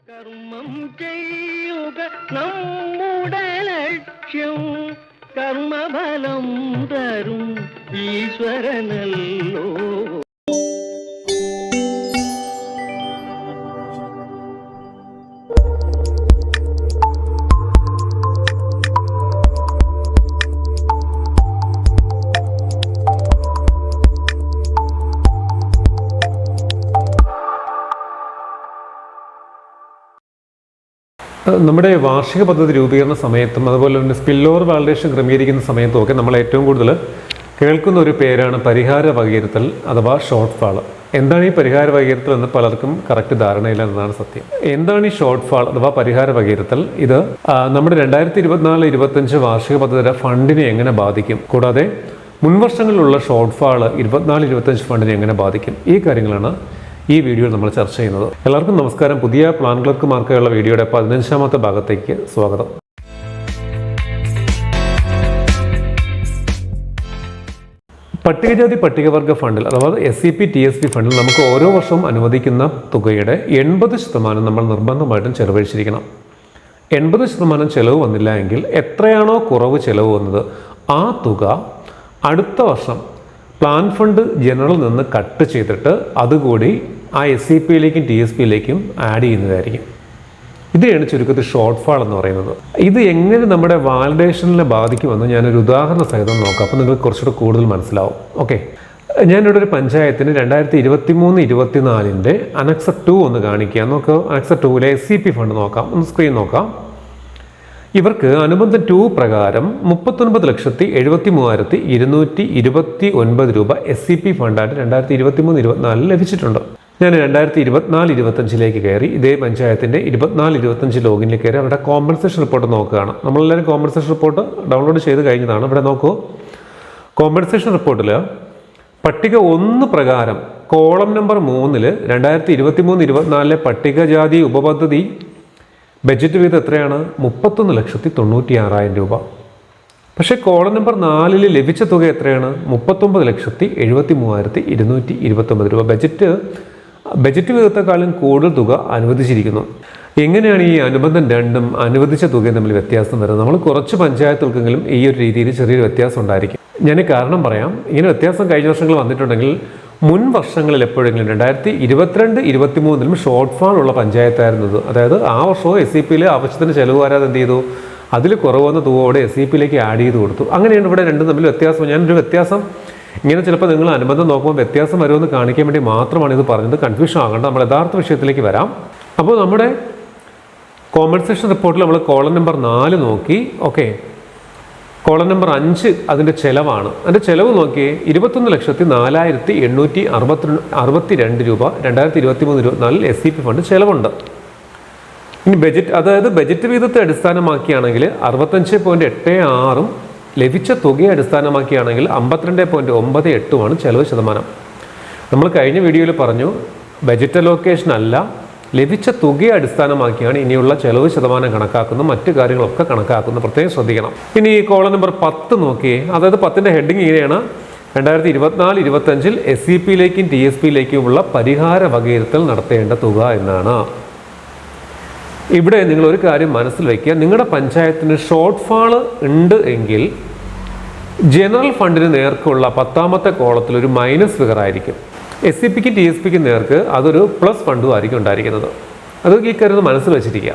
കർമ്മം ചെയ്യുക നമ്മുടെ ലക്ഷ്യം, കർമ്മഫലം തരും ഈശ്വരനല്ലോ. നമ്മുടെ വാർഷിക പദ്ധതി രൂപീകരണ സമയത്തും അതുപോലെ തന്നെ സ്പിൽ ഓവർ വാലിഡേഷൻ ക്രമീകരിക്കുന്ന സമയത്തും ഒക്കെ നമ്മൾ ഏറ്റവും കൂടുതൽ കേൾക്കുന്ന ഒരു പേരാണ് പരിഹാര വകയിരുത്തൽ അഥവാ ഷോർട്ട് ഫാൾ. എന്താണ് ഈ പരിഹാര വകയിരുത്തൽ എന്ന് പലർക്കും കറക്റ്റ് ധാരണയില്ല എന്നതാണ് സത്യം. എന്താണ് ഈ ഷോർട്ട് ഫാൾ അഥവാ പരിഹാര വകയിരുത്തൽ? ഇത് നമ്മുടെ 2024-25 വാർഷിക പദ്ധതിയുടെ ഫണ്ടിനെ എങ്ങനെ ബാധിക്കും, കൂടാതെ മുൻവർഷങ്ങളിലുള്ള ഷോർട്ട് ഫാൾ 24-25 ഫണ്ടിനെ എങ്ങനെ ബാധിക്കും, ഈ കാര്യങ്ങളാണ് ഈ വീഡിയോയിൽ നമ്മൾ ചർച്ച ചെയ്യുന്നത്. എല്ലാവർക്കും നമസ്കാരം. പുതിയ പ്ലാൻ ക്ലർക്കുമാർക്കുള്ള വീഡിയോയുടെ 15ാമത്തെ ഭാഗത്തേക്ക് സ്വാഗതം. പട്ടികജാതി പട്ടികവർഗ ഫണ്ടിൽ അഥവാ SCP TSP ഫണ്ടിൽ നമുക്ക് ഓരോ വർഷവും അനുവദിക്കുന്ന തുകയുടെ 80% നമ്മൾ നിർബന്ധമായിട്ടും ചെലവഴിച്ചിരിക്കണം. 80% ചെലവ് വന്നില്ല എങ്കിൽ എത്രയാണോ കുറവ് ചെലവ് വന്നത് ആ തുക അടുത്ത വർഷം പ്ലാൻ ഫണ്ട് ജനറൽ നിന്ന് കട്ട് ചെയ്തിട്ട് അതുകൂടി ആ SCPയിലേക്കും TSPയിലേക്കും ആഡ് ചെയ്യുന്നതായിരിക്കും. ഇതാണ് ചുരുക്കത്തിൽ ഷോർട്ട് ഫാൾ എന്ന് പറയുന്നത്. ഇത് എങ്ങനെ നമ്മുടെ വാലിഡേഷനിനെ ബാധിക്കുമെന്ന് ഞാനൊരു ഉദാഹരണ സഹിതം നോക്കാം. അപ്പോൾ നിങ്ങൾക്ക് കുറച്ചുകൂടെ കൂടുതൽ മനസ്സിലാവും. ഓക്കെ, ഞാനിവിടെ ഒരു പഞ്ചായത്തിന് 2023-24 അനക്സ 2 ഒന്ന് കാണിക്കാം. നമുക്ക് അനക്സ 2ലെ SCP ഫണ്ട് നോക്കാം. ഒന്ന് സ്ക്രീൻ നോക്കാം. ഇവർക്ക് അനുബന്ധം 2 പ്രകാരം 39,73,229 രൂപ SCP ഫണ്ടായിട്ട് 2023-24 ലഭിച്ചിട്ടുണ്ട്. ഞാൻ 2024-25 കയറി ഇതേ പഞ്ചായത്തിൻ്റെ 24-25 ലോഗിനിൽ കയറി അവരുടെ കോമ്പൻസേഷൻ റിപ്പോർട്ട് നോക്കുകയാണ്. നമ്മളെല്ലാവരും കോമ്പൻസേഷൻ റിപ്പോർട്ട് ഡൗൺലോഡ് ചെയ്ത് കഴിഞ്ഞതാണ്. ഇവിടെ നോക്കൂ, കോമ്പൻസേഷൻ റിപ്പോർട്ടിൽ പട്ടിക 1 പ്രകാരം കോളം നമ്പർ 3 2023-24 പട്ടികജാതി ഉപപദ്ധതി ബഡ്ജറ്റ് വീതം എത്രയാണ്? 31,96,000 രൂപ. പക്ഷേ കോളം നമ്പർ 4 ലഭിച്ച തുക എത്രയാണ്? 39,73,229 രൂപ. ബഡ്ജറ്റ് വീതത്തെക്കാളും കൂടുതൽ തുക അനുവദിച്ചിരിക്കുന്നു. എങ്ങനെയാണ് ഈ അനുബന്ധം രണ്ടും അനുവദിച്ച തുകയും തമ്മിൽ വ്യത്യാസം വരുന്നത്? നമ്മൾ കുറച്ച് പഞ്ചായത്തുകൾക്കെങ്കിലും ഈ ഒരു രീതിയിൽ ചെറിയൊരു വ്യത്യാസം ഉണ്ടായിരിക്കും. ഞാൻ കാരണം പറയാം. ഇങ്ങനെ വ്യത്യാസം കഴിഞ്ഞ വർഷങ്ങൾ വന്നിട്ടുണ്ടെങ്കിൽ മുൻ വർഷങ്ങളിൽ എപ്പോഴെങ്കിലും 2022-23 ഷോർട്ട് ഫാൾ ഉള്ള പഞ്ചായത്തായിരുന്നത്, അതായത് ആ വർഷവും SCPയിൽ ആവശ്യത്തിന് ചെലവ് വരാതെ എന്ത് ചെയ്തു, അതിൽ കുറവെന്ന തുകയോടെ SCPയിലേക്ക് ആഡ് ചെയ്ത് കൊടുത്തു. അങ്ങനെയാണ് ഇവിടെ രണ്ടും തമ്മിൽ വ്യത്യാസം. ഞാനൊരു വ്യത്യാസം ഇങ്ങനെ ചിലപ്പോൾ നിങ്ങൾ അനുബന്ധം നോക്കുമ്പോൾ വ്യത്യാസം വരുമെന്ന് കാണിക്കാൻ വേണ്ടി മാത്രമാണ് ഇത് പറഞ്ഞത്. കൺഫ്യൂഷൻ ആകേണ്ട. നമ്മൾ യഥാർത്ഥ വിഷയത്തിലേക്ക് വരാം. അപ്പോൾ നമ്മുടെ കോമ്പൻസേഷൻ റിപ്പോർട്ടിൽ നമ്മൾ കോളം നമ്പർ 4 നോക്കി. ഓക്കെ, കോളം നമ്പർ 5 അതിൻ്റെ ചിലവാണ്. അതിൻ്റെ ചിലവ് നോക്കിയേ, 21,04,862 രൂപ 2023-24 SCP ഫണ്ട് ചിലവുണ്ട്. ഇനി ബജറ്റ്, അതായത് ബജറ്റ് വീതത്തെ അടിസ്ഥാനമാക്കിയാണെങ്കിൽ 65.86 ലഭിച്ച തുകയെ അടിസ്ഥാനമാക്കിയാണെങ്കിൽ 52.98 ചെലവ് ശതമാനം. നമ്മൾ കഴിഞ്ഞ വീഡിയോയിൽ പറഞ്ഞു, ബജറ്റ് അലോക്കേഷൻ അല്ല, ലഭിച്ച തുകയെ അടിസ്ഥാനമാക്കിയാണ് ഇനിയുള്ള ചെലവ് ശതമാനം കണക്കാക്കുന്ന മറ്റു കാര്യങ്ങളൊക്കെ കണക്കാക്കുന്നത്. പ്രത്യേകം ശ്രദ്ധിക്കണം. ഇനി കോളം നമ്പർ 10 നോക്കിയേ. അതായത് 10ന്റെ ഹെഡിങ് ഇങ്ങനെയാണ്: 2024-25 SCPയിലേക്കും TSPയിലേക്കുമുള്ള പരിഹാര വകയിരുത്തൽ നടത്തേണ്ട തുക എന്നാണ്. ഇവിടെ നിങ്ങൾ ഒരു കാര്യം മനസ്സിൽ വയ്ക്കുക, നിങ്ങളുടെ പഞ്ചായത്തിന് ഷോർട്ട് ഫാൾ ഉണ്ട് എങ്കിൽ ജനറൽ ഫണ്ടിന് നേർക്കുള്ള 10ാമത്തെ കോളത്തിൽ ഒരു മൈനസ് ഫിഗർ ആയിരിക്കും. SCPക്കും TSPക്കും നേർക്ക് അതൊരു പ്ലസ് ഫണ്ടും ആയിരിക്കും ഉണ്ടായിരിക്കുന്നത്. അത് ഈ കാര്യം മനസ്സിൽ വെച്ചിരിക്കുക.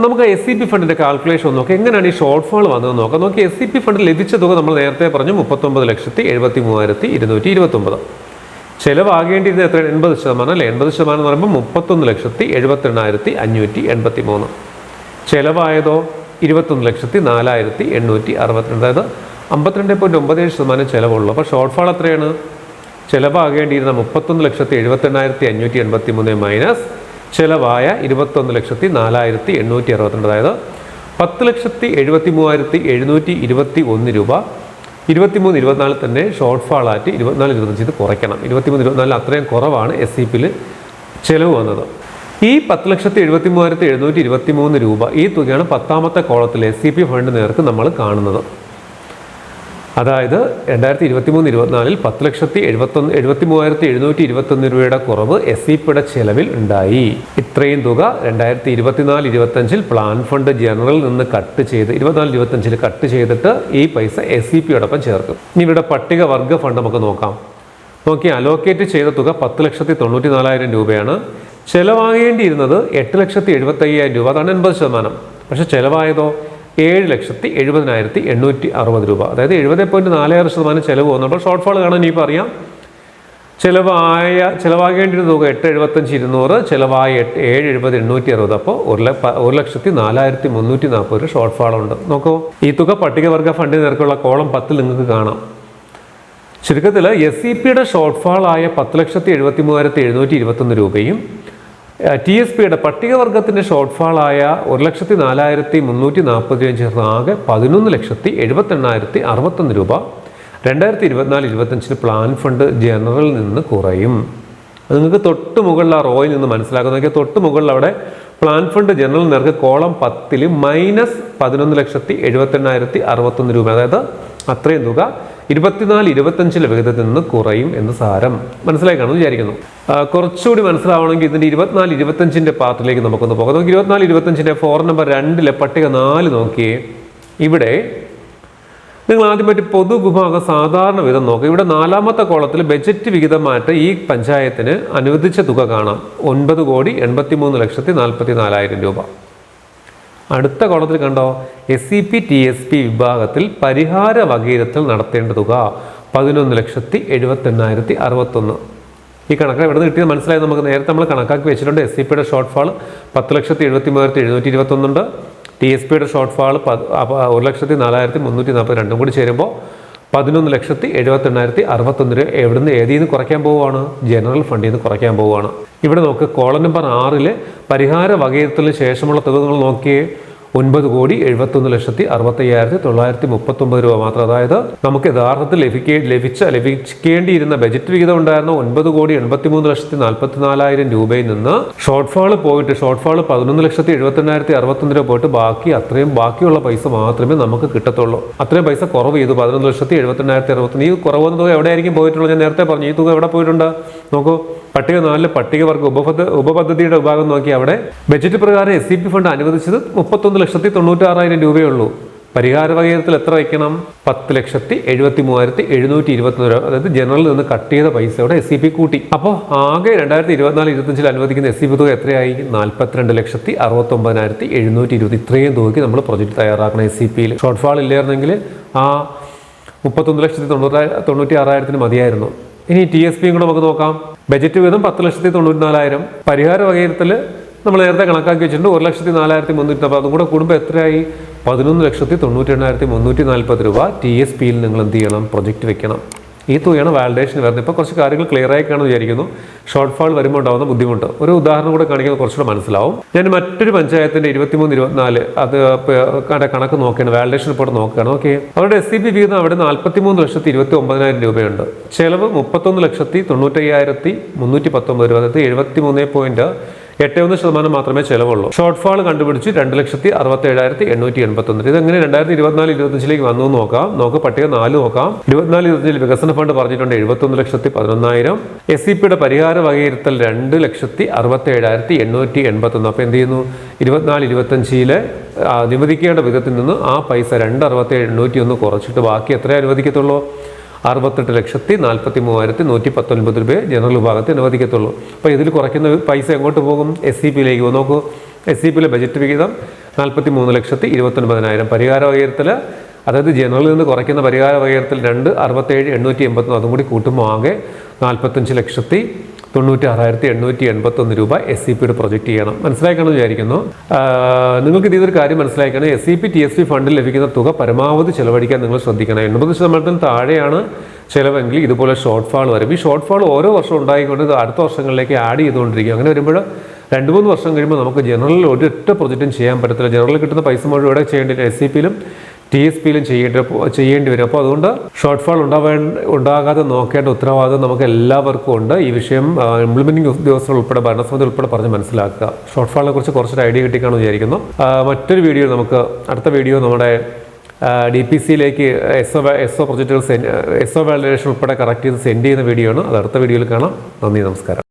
നമുക്ക് SCP ഫണ്ടിൻ്റെ കാൽക്കുലേഷൻ നോക്കാം. എങ്ങനെയാണ് ഈ ഷോർട്ട് ഫാൾ വന്നതെന്ന് നോക്കാം. നോക്കി, SCP ഫണ്ട് ലഭിച്ച തുക നമ്മൾ നേരത്തെ പറഞ്ഞു 39,73,229. ചിലവാകേണ്ടിയിരുന്ന എത്ര? 80% അല്ലേ? 80% എന്ന് പറയുമ്പോൾ 31,78,583. ചിലവായതോ 21,04,862. അതായത് 52.97% ചിലവുള്ളൂ. അപ്പോൾ ഷോർട്ട് ഫാൾ എത്രയാണ്? ചിലവാകേണ്ടിയിരുന്ന 31,78,583 മൈനസ് ചിലവായ 21,04,862. അതായത് 10,73,721 രൂപ 23-24 തന്നെ ഷോർട്ട് ഫാൾ ആയിട്ട് 24-25 ഇത് കുറയ്ക്കണം. 23-24 അത്രയും കുറവാണ് SCPയിൽ ചിലവ് വന്നത്. ഈ 10,73,723 രൂപ, ഈ തുകയാണ് 10ാമത്തെ കോളത്തിൽ SCP ഫണ്ട് നേർക്ക് നമ്മൾ കാണുന്നത്. അതായത് 2023-24 10,73,721 രൂപയുടെ കുറവ് SEPയുടെ ചെലവിൽ ഉണ്ടായി. ഇത്രയും തുക 2024-25 പ്ലാൻ ഫണ്ട് ജനറൽ നിന്ന് കട്ട് ചെയ്ത് 24-25 കട്ട് ചെയ്തിട്ട് ഈ പൈസ SEPയോടൊപ്പം ചേർക്കും. ഇനി ഇവിടെ പട്ടികവർഗ ഫണ്ട് നമുക്ക് നോക്കാം. നോക്കി അലോക്കേറ്റ് ചെയ്ത തുക 10,94,000 രൂപയാണ്. ചെലവാകേണ്ടിയിരുന്നത് 8,75,000 രൂപ, അതാണ് 80%. പക്ഷെ ചെലവായതോ 7,70,860 രൂപ, അതായത് 70.46% ചെലവ് വന്നപ്പോൾ ഷോർട്ട് ഫാൾ കാണാൻ ഇനിയിപ്പോൾ അറിയാം. ചെലവാകേണ്ടിയിരുന്ന തുക 8,75,200, ചെലവായ 7,70,860, അപ്പോൾ 1,04,340 ഷോർട്ട് ഫാൾ ഉണ്ട്. നോക്കൂ, ഈ തുക പട്ടികവർഗ ഫണ്ടിന് നിരക്കുള്ള കോളം 10 നിങ്ങൾക്ക് കാണാം. ചുരുക്കത്തിൽ SEPയുടെ ഷോർട്ട് ഫാൾ ആയ 10,73,721 രൂപയും TSPയുടെ പട്ടികവർഗത്തിൻ്റെ ഷോർട്ട് ഫാൾ ആയ 1,04,340 ചേർന്ന് ആകെ 11,78,061 രൂപ 2024-25 പ്ലാൻ ഫണ്ട് ജനറൽ നിന്ന് കുറയും. അത് നിങ്ങൾക്ക് തൊട്ട് മുകളിൽ ആ റോയിൽ നിന്ന് മനസ്സിലാക്കുന്നതൊക്കെ തൊട്ട് മുകളിൽ അവിടെ പ്ലാൻ ഫണ്ട് ജനറൽ നിരക്ക് കോളം 10 -11,78,061 രൂപ, അതായത് അത്രയും തുക 24-25 വിഹിതത്തിൽ നിന്ന് കുറയും എന്ന് സാരം. മനസ്സിലായി കാണുമെന്ന് വിചാരിക്കുന്നു. കുറച്ചുകൂടി മനസ്സിലാവണമെങ്കിൽ ഇതിൻ്റെ 24-25 പാർട്ടിലേക്ക് നമുക്കൊന്ന് പോകാം. നമുക്ക് 24-25 ഫോർ നമ്പർ 2 പട്ടിക 4 നോക്കിയേ. ഇവിടെ നിങ്ങൾ ആദ്യമായിട്ട് പൊതുവിഭാഗം സാധാരണ വിഹിതം നോക്കുക. ഇവിടെ 4ാമത്തെ കോളത്തിൽ ബജറ്റ് വിഹിതമായിട്ട് ഈ പഞ്ചായത്തിന് അനുവദിച്ച തുക കാണാം, 9,83,44,000 രൂപ. അടുത്ത കോളത്തിൽ കണ്ടോ, SEP TSP വിഭാഗത്തിൽ പരിഹാര വകയിരുത്തൽ നടത്തേണ്ട തുക 11,78,061. ഈ കണക്ക് എവിടെ നിന്ന് കിട്ടിയത് മനസ്സിലായി. നമുക്ക് നേരത്തെ നമ്മൾ കണക്കാക്കി വെച്ചിട്ടുണ്ട്. SEPയുടെ ഷോർട്ട് ഫാൾ 10,73,721 ഉണ്ട്. TSPയുടെ ഷോർട്ട് ഫാൾ 1,04,340, രണ്ടും കൂടി ചേരുമ്പോൾ 11,78,061 രൂപ എവിടുന്ന് ഏതിൽ നിന്ന് കുറയ്ക്കാൻ പോവുകയാണ്? ജനറൽ ഫണ്ടിൽ നിന്ന് കുറയ്ക്കാൻ പോവുകയാണ്. ഇവിടെ നോക്ക്, കോളം നമ്പർ 6 പരിഹാര വകയിരുത്തലിന് ശേഷമുള്ള തുക നിങ്ങൾ നോക്കിയേ, 9,75,65,939 രൂപ മാത്രം. അതായത് നമുക്ക് യഥാർത്ഥത്തിൽ ലഭിക്കേണ്ടിയിരുന്ന ബജറ്റ് വിഹിതം ഉണ്ടായിരുന്ന 9,83,44,000 രൂപയിൽ നിന്ന് ഷോർട്ട് ഫാൾ 11,78,061 രൂപ പോയിട്ട് ബാക്കിയുള്ള പൈസ മാത്രമേ നമുക്ക് കിട്ടത്തുള്ളൂ. അത്രയും പൈസ കുറവ് ചെയ്തു, 11,78,061. ഈ കുറവുന്ന തുക എവിടെയായിരിക്കും പോയിട്ടുള്ളത്? ഞാൻ നേരത്തെ പറഞ്ഞു, ഈ തുക എവിടെ പോയിട്ടുണ്ട്? നോക്കൂ, പട്ടിക 4 പട്ടികവർഗ ഉപപദ്ധതിയുടെ വിഭാഗം നോക്കി. അവിടെ ബജറ്റ് പ്രകാരം SEP ഫണ്ട് അനുവദിച്ചത് 31,96,000 രൂപയേ ഉള്ളൂ. പരിഹാര വകയിരുത്തൽ എത്ര വയ്ക്കണം? 10,73,721 രൂപ, അതായത് ജനറലിൽ നിന്ന് കട്ട് ചെയ്ത പൈസയോടെ SEP കൂട്ടി. അപ്പോൾ ആകെ 2024-25 അനുവദിക്കുന്ന SEP തുക എത്രയായി? 42,69,720. ഇത്രയും തുകയ്ക്ക് നമ്മൾ പ്രൊജക്ട് തയ്യാറാക്കണം. SEPയിൽ ഷോർട്ട് ഫാൾ ഇല്ലായിരുന്നെങ്കിൽ ആ 31,96,000 മതിയായിരുന്നു. ഇനി TSPയും കൂടെ നമുക്ക് നോക്കാം. ബജറ്റ് വീതം 10,94,000. പരിഹാര വകയിരുത്തൽ നമ്മൾ നേരത്തെ കണക്കാക്കി വെച്ചിട്ടുണ്ട് 1,04,340. അതും കൂടെ കൂടുമ്പോൾ എത്രയായി? 11,98,340 രൂപ TSPയിൽ നിങ്ങൾ എന്ത് ചെയ്യണം? പ്രൊജക്റ്റ് വെക്കണം. ഈ തുകയാണ് വാലിഡേഷൻ വരുന്നത്. ഇപ്പോൾ കുറച്ച് കാര്യങ്ങൾ ക്ലിയർ ആയി കാണുമെന്ന് വിചാരിക്കുന്നു. ഷോർട്ട് ഫാൾ വരുമ്പോൾ ഉണ്ടാകുന്ന ബുദ്ധിമുട്ട് ഒരു ഉദാഹരണം കൂടെ കാണിക്കുന്നത് കുറച്ചുകൂടെ മനസ്സിലാവും. ഞാൻ മറ്റൊരു പഞ്ചായത്തിൻ്റെ 23-24 അത് കണക്ക് നോക്കുകയാണ്, വാലിഡേഷൻ റിപ്പോർട്ട് നോക്കുകയാണ്. ഓക്കെ, അവരുടെ SEP വിഹിതം അവിടെ 43,29,000 രൂപയുണ്ട്. ചെലവ് 31,95,319 രൂപ, അതായത് 73.81% മാത്രമേ ചെലവുള്ളൂ. ഷോർട്ട് ഫാൾ കണ്ടുപിടിച്ച് 2,67,881. ഇതെങ്ങനെ 2024-25 വന്നു നോക്കാം. നമുക്ക് പട്ടിക 4 നോക്കാം. 24-25 വികസന ഫണ്ട് പറഞ്ഞിട്ടുണ്ട് 71,11,000. SEPയുടെ പരിഹാര വകയിരുത്തൽ 2,67,881. അപ്പോൾ എന്ത് ചെയ്യുന്നു? 24-25 അനുവദിക്കേണ്ട വിധത്തിൽ നിന്ന് ആ പൈസ 2,67,801 കുറച്ചിട്ട് ബാക്കി എത്ര അനുവദിക്കത്തുള്ളൂ? 68,43,119 രൂപയെ ജനറൽ വിഭാഗത്തിൽ അനുവദിക്കത്തുള്ളൂ. അപ്പോൾ ഇതിൽ കുറയ്ക്കുന്ന പൈസ എങ്ങോട്ട് പോകും? SEPയിലേക്ക് പോകും. നോക്കൂ, SEPയിലെ ബജറ്റ് വിഹിതം 43,29,000. പരിഹാര വകയിരുത്തൽ, അതായത് ജനറലിൽ നിന്ന് കുറയ്ക്കുന്ന പരിഹാര വകയിരുത്തൽ 2,67,881. അതും കൂടി കൂട്ടുമ്പോൾ ആകെ 45,96,881 രൂപ SEPയുടെ പ്രൊജക്റ്റ് ചെയ്യണം. മനസ്സിലാക്കണം വിചാരിക്കുന്നു. നിങ്ങൾക്ക് ഇതൊരു കാര്യം മനസ്സിലാക്കണം. SEP TSP ഫണ്ടിൽ ലഭിക്കുന്ന തുക പരമാവധി ചെലവഴിക്കാൻ നിങ്ങൾ ശ്രദ്ധിക്കണം. 80% താഴെയാണ് ചിലവെങ്കിൽ ഇതുപോലെ ഷോർട്ട് ഫാൾ വരും. ഈ ഷോർട്ട് ഫാൾ ഓരോ വർഷം ഉണ്ടായിക്കൊണ്ട് ഇത് അടുത്ത വർഷങ്ങളിലേക്ക് ആഡ് ചെയ്തുകൊണ്ടിരിക്കും. അങ്ങനെ വരുമ്പോൾ 2-3 വർഷം കഴിയുമ്പോൾ നമുക്ക് ജനറലിൽ ഒരൊറ്റ പ്രൊജക്റ്റും ചെയ്യാൻ പറ്റത്തില്ല. ജനറലിൽ കിട്ടുന്ന പൈസ മുഴുവൻ ഇവിടെ ചെയ്യേണ്ടി SEPയിലും TSPയിലും ചെയ്യേണ്ടി വരും. അപ്പോൾ അതുകൊണ്ട് ഷോർട്ട് ഫാൾ ഉണ്ടാകാതെ നോക്കേണ്ട ഉത്തരവാദിത്വം നമുക്ക് എല്ലാവർക്കും ഉണ്ട്. ഈ വിഷയം ഇംപ്ലിമെന്റിംഗ് ഉദ്യോഗസ്ഥർ ഉൾപ്പെടെ ഭരണസമിതി ഉൾപ്പെടെ പറഞ്ഞ് മനസ്സിലാക്കുക. ഷോർട്ട് ഫാളിനെ കുറിച്ച് കുറച്ചൊരു ഐഡിയ കിട്ടിക്കാണെന്ന് വിചാരിക്കുന്നു. മറ്റൊരു വീഡിയോ അടുത്ത വീഡിയോ നമ്മുടെ DPCയിലേക്ക് SO പ്രൊജക്റ്റുകൾ SO വാലിഡേഷൻ ഉൾപ്പെടെ കറക്റ്റ് ചെയ്ത് സെൻഡ് ചെയ്യുന്ന വീഡിയോ ആണ്. അത് അടുത്ത വീഡിയോയിൽ കാണാം. നന്ദി, നമസ്കാരം.